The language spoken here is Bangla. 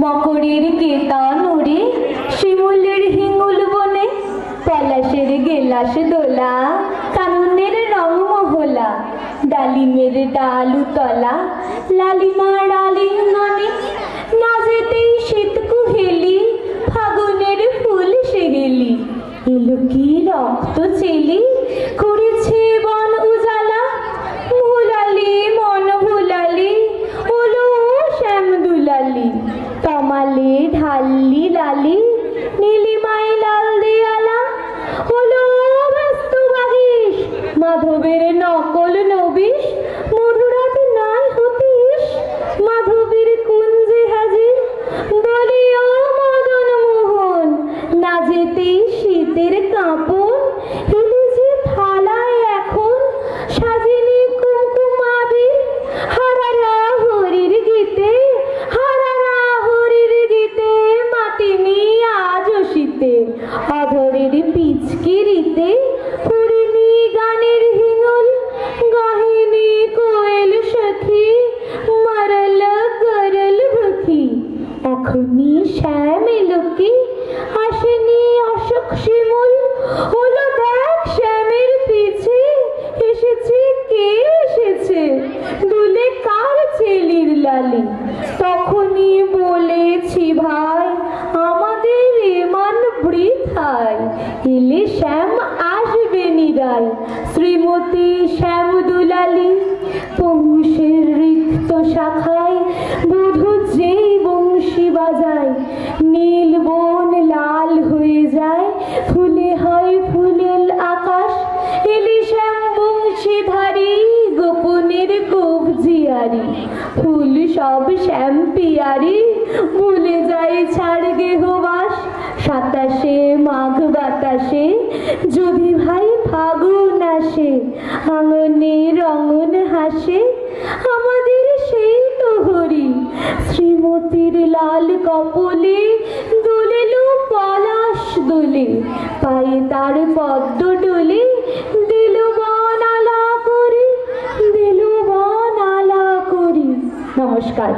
মকরের কেতন উড়ে শিমুলের হিঙ্গুল বনে পলাশের গেলাস দোলা কাননের রং মহলা ডালিমের ডালু তলা লালিমার আলিঙ্গনে না যেতেই শীত কুহেলি ফাগুনের ফুল সেহেলি এলো কি রক্ত চেলি করেছে বন উজালা ভুলালি মন ভুলালি হলো শ্যাম দুলালি তমালে ঢাল্লি লালি নীলিমায় লাল দেয়ালা হলো ব্যস্ত বাগিস মাধবের নকল নবিশ মধুরাত নাই হতিস মাধবীর কুঞ্জে হাজির দলীয় মদন মোহন না যেতেই শীতের কাঁপন হিলি যে থালায় এখন সাজিনি কুমকুমাবির হারারা হরির গীতে মাতিনি আজ শীতে অধরের পিচকিরিতে পুরিনি গানের হিঙ্গল গাহিনী কোয়েল সখী মারল করল ভখি এখনই শ্যাম এলো কি আসেনি অশোক শিমুল হলো দেখ শ্যামের পিছে এসেছে কে এসেছে দুলে কার ছেলির লালি তখনই বলেছি ভাই আমাদের এমান বৃথায় এলে শ্যাম আসবে নিরায় শ্রীমতী শ্যাম দুলালি পৌষের রিক্ত শাখায় বধূ যেই বংশী বাজায় নীল বন লাল হয়ে যায় ফুলে হয় ফুলেল আকাশ এলে শ্যাম বংশীধারী গোপনের কবজিয়ারি ফুল সব শ্যাম পিয়ারি ভুলে যায় ছাড় গেহবাস সাতাশে মাঘ বাতাসে যদি ভাই ফাগুন আসে আঙনে রঙন হাসে আমাদের সেই তো হরি শ্রীমতীর লাল কপলে দুলেলো পলাশ দোলে পায়ে তার পদ্ম ডোলে দিল বন আলা করি দিল বন আলা করি। নমস্কার।